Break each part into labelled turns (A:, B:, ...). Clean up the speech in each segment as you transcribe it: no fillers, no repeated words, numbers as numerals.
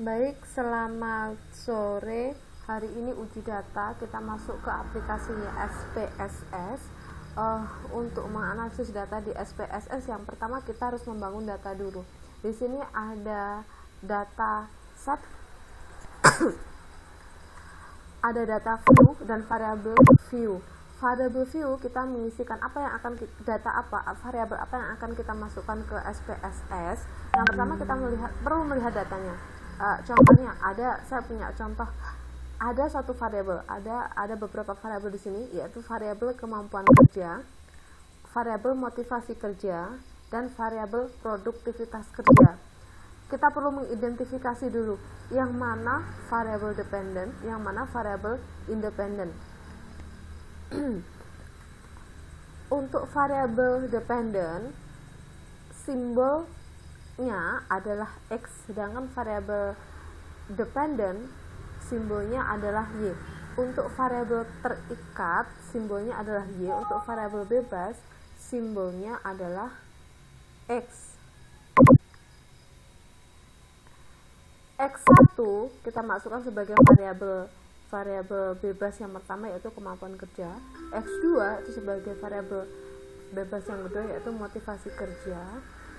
A: Baik, selamat sore. Hari ini uji data, kita masuk ke aplikasinya SPSS. Untuk menganalisis data di SPSS, yang pertama kita harus membangun data dulu. Di sini ada data set, ada data view dan variabel view. Variabel view kita mengisikan apa yang akan variabel apa yang akan kita masukkan ke SPSS. Yang pertama kita perlu melihat datanya. Contohnya saya punya contoh, ada satu variabel, ada beberapa variabel di sini, yaitu variabel kemampuan kerja, variabel motivasi kerja, dan variabel produktivitas kerja. Kita perlu mengidentifikasi dulu yang mana variabel dependent, yang mana variabel independent. Untuk variabel dependent, simbolnya adalah X, sedangkan variabel dependent simbolnya adalah Y. Untuk variabel terikat simbolnya adalah Y. Untuk variabel bebas simbolnya adalah X. X1 kita masukkan sebagai variabel bebas yang pertama, yaitu kemampuan kerja. X2 itu sebagai variabel bebas yang kedua, yaitu motivasi kerja,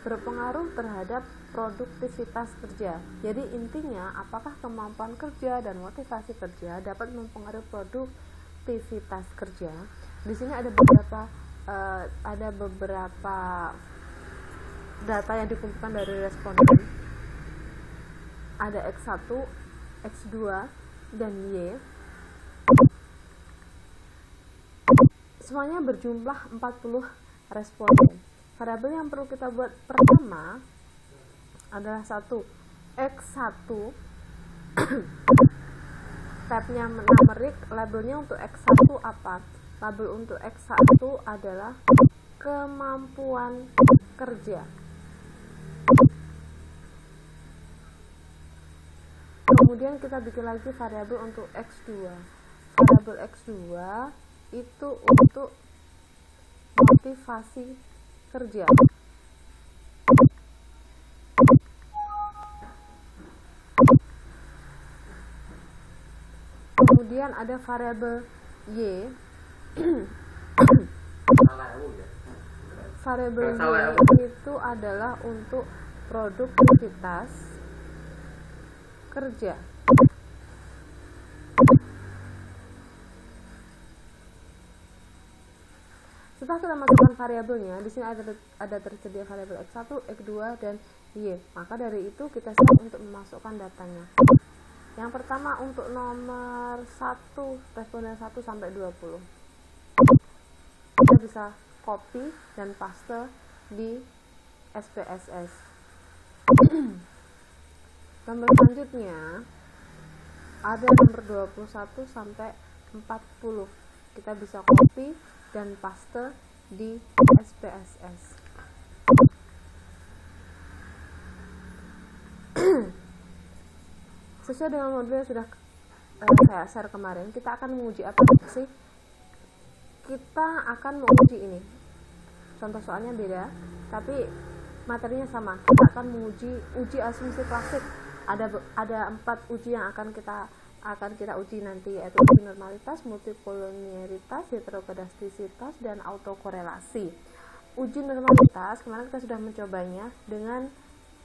A: berpengaruh terhadap produktivitas kerja. Jadi intinya, apakah kemampuan kerja dan motivasi kerja dapat mempengaruhi produktivitas kerja. Di sini ada beberapa data yang dikumpulkan dari responden. Ada X1, X2, dan Y. Semuanya berjumlah 40 responden. Variabel yang perlu kita buat pertama adalah X1. Tabnya numerik, labelnya untuk X1 apa? Label untuk X1 adalah kemampuan kerja. Kemudian kita bikin lagi variabel untuk X2. Variabel X2 itu untuk motivasi kerja. Kemudian ada variabel Y. Variabel Y itu adalah untuk produktivitas kerja. Setelah kita masukkan variabelnya, di sini ada tersedia variabel X1, X2, dan Y. Maka dari itu kita siap untuk memasukkan datanya. Yang pertama untuk nomor 1, responden 1 sampai 20. Kita bisa copy dan paste di SPSS. Nomor selanjutnya ada nomor 21 sampai 40. Kita bisa copy dan paste di SPSS. Sesuai dengan modul yang sudah saya share kemarin, kita akan menguji apa sih? Kita akan menguji ini. Contoh soalnya beda, tapi materinya sama. Kita akan uji asumsi klasik. Ada 4 uji yang akan kita uji nanti, yaitu uji normalitas, multikolonialitas, heterokedastisitas, dan autokorelasi. Uji normalitas kemarin kita sudah mencobanya dengan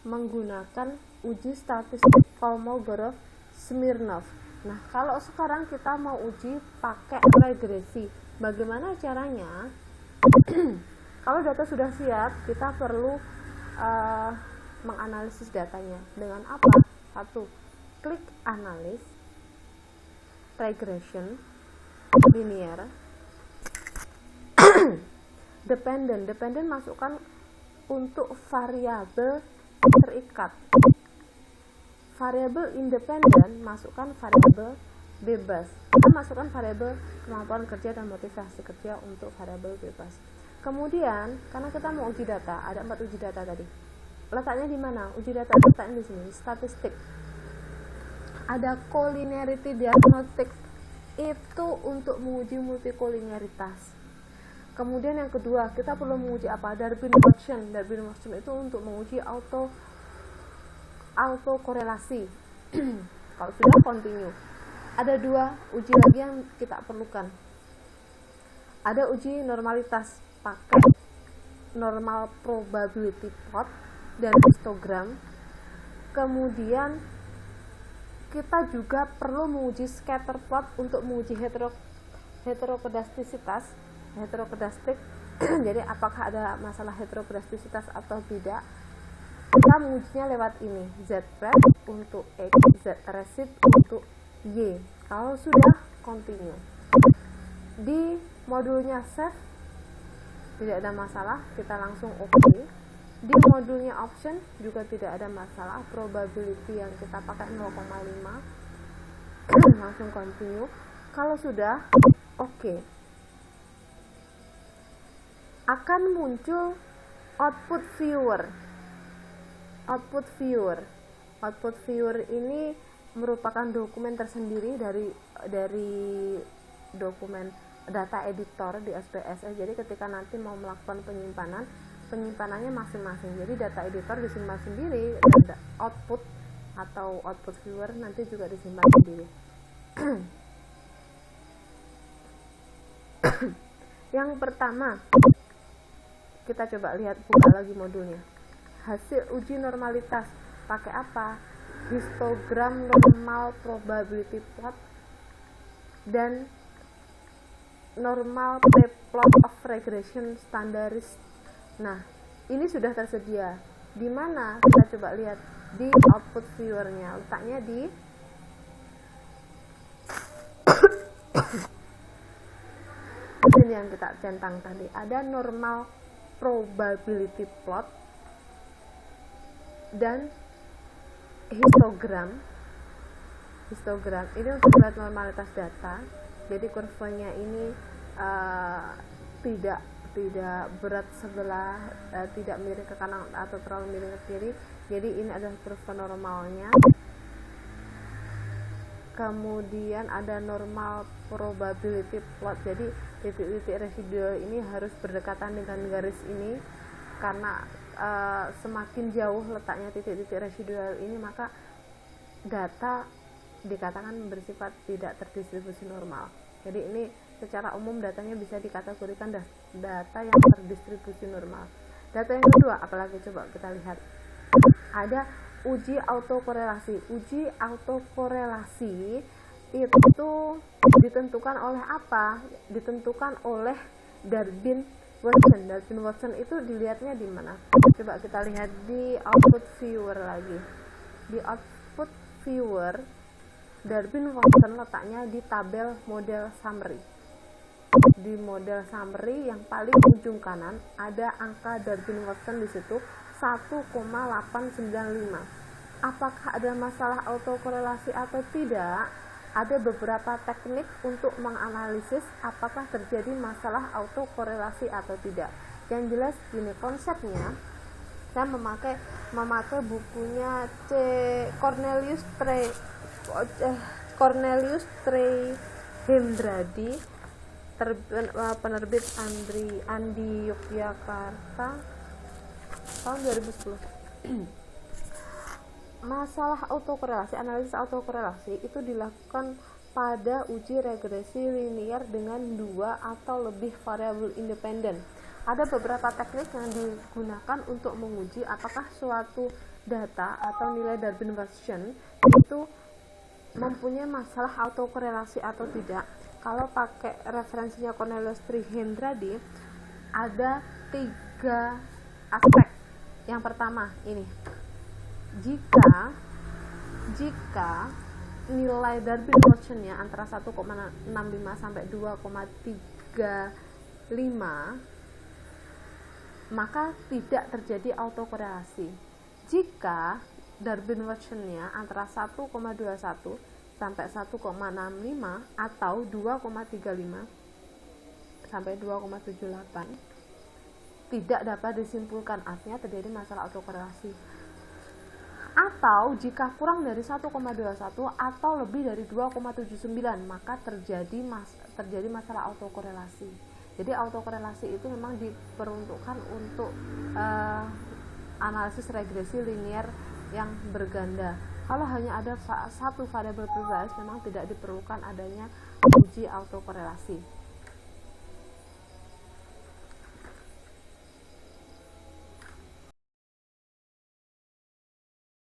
A: menggunakan uji statistik Kolmogorov-Smirnov. Nah, kalau sekarang kita mau uji pakai regresi. Bagaimana caranya? Kalau data sudah siap, kita perlu menganalisis datanya dengan apa? 1. Klik analis, regression, linear, dependent masukkan untuk variabel terikat. Variabel independent masukkan variabel bebas. Kita masukkan variabel kemampuan kerja dan motivasi kerja untuk variabel bebas. Kemudian, karena kita mau uji data, ada 4 uji data tadi. Letaknya di mana? Uji data letaknya di sini, statistik. Ada collinearity diagnostic, itu untuk menguji multikoliniaritas. Kemudian yang kedua, kita perlu menguji apa? Darwin-Watson itu untuk menguji autokorelasi. Kalau sudah continue. Ada 2 uji lagi yang kita perlukan. Ada uji normalitas pakai normal probability plot dan histogram. Kemudian kita juga perlu menguji scatter plot untuk menguji heterokedastisitas. Jadi apakah ada masalah heterokedastisitas atau tidak. Kita mengujinya lewat ini, Z-pred untuk X, Z-recit untuk Y. Kalau sudah continue. Di modulnya save tidak ada masalah, kita langsung OK. Di modulnya option juga tidak ada masalah, probability yang kita pakai 0,5, langsung continue. Kalau sudah OK, akan muncul output viewer. Output viewer ini merupakan dokumen tersendiri dari dokumen data editor di SPSS. Jadi ketika nanti mau melakukan penyimpanannya masing-masing. Jadi data editor disimpan sendiri, dan output atau output viewer nanti juga disimpan sendiri. Yang pertama, kita coba lihat, buka lagi modulnya. Hasil uji normalitas pakai apa? Histogram normal probability plot dan normal p-plot of regression standardized. Nah, ini sudah tersedia. Di mana? Kita coba lihat di output viewernya. Letaknya di ini yang kita centang tadi. Ada normal probability plot dan histogram ini untuk melihat normalitas data. Jadi kurvanya ini tidak berat sebelah, tidak miring ke kanan atau terlalu miring ke kiri. Jadi ini adalah kurva normalnya. Kemudian ada normal probability plot. Jadi titik-titik residual ini harus berdekatan dengan garis ini, karena semakin jauh letaknya titik-titik residual ini, maka data dikatakan bersifat tidak terdistribusi normal. Jadi ini secara umum datanya bisa dikategorikan data yang terdistribusi normal. Data yang kedua, apalagi coba kita lihat. Ada uji autokorelasi. Uji autokorelasi itu ditentukan oleh apa? Ditentukan oleh Darwin-Watson itu dilihatnya di mana? Coba kita lihat di output viewer lagi. Di output viewer, Darwin-Watson letaknya di tabel model summary. Di model summary yang paling ujung kanan ada angka Darwin-Watson di situ 1,895. Apakah ada masalah autokorelasi atau tidak? Ada beberapa teknik untuk menganalisis apakah terjadi masalah autokorelasi atau tidak. Yang jelas gini konsepnya, saya memakai bukunya Cornelius Trey Hendradi, penerbit Andi Yogyakarta tahun 2010. Masalah autokorelasi, analisis autokorelasi itu dilakukan pada uji regresi linear dengan 2 atau lebih variabel independen. Ada beberapa teknik yang digunakan untuk menguji apakah suatu data atau nilai Darwin-Watson itu mempunyai masalah autokorelasi atau tidak. Kalau pakai referensinya Cornelius Trey Hendradi, ada 3 aspek. Yang pertama ini, jika nilai Darwin-Watson-nya antara 1,65 sampai 2,35, maka tidak terjadi autokorelasi. Jika Darwin-Watson-nya antara 1,21 sampai 1,65 atau 2,35 sampai 2,78, tidak dapat disimpulkan, artinya terjadi masalah autokorelasi. Atau jika kurang dari 1,21 atau lebih dari 2,79, maka terjadi masalah autokorelasi. Jadi autokorelasi itu memang diperuntukkan untuk analisis regresi linear yang berganda. Kalau hanya ada satu variabel precise, memang tidak diperlukan adanya uji autokorelasi.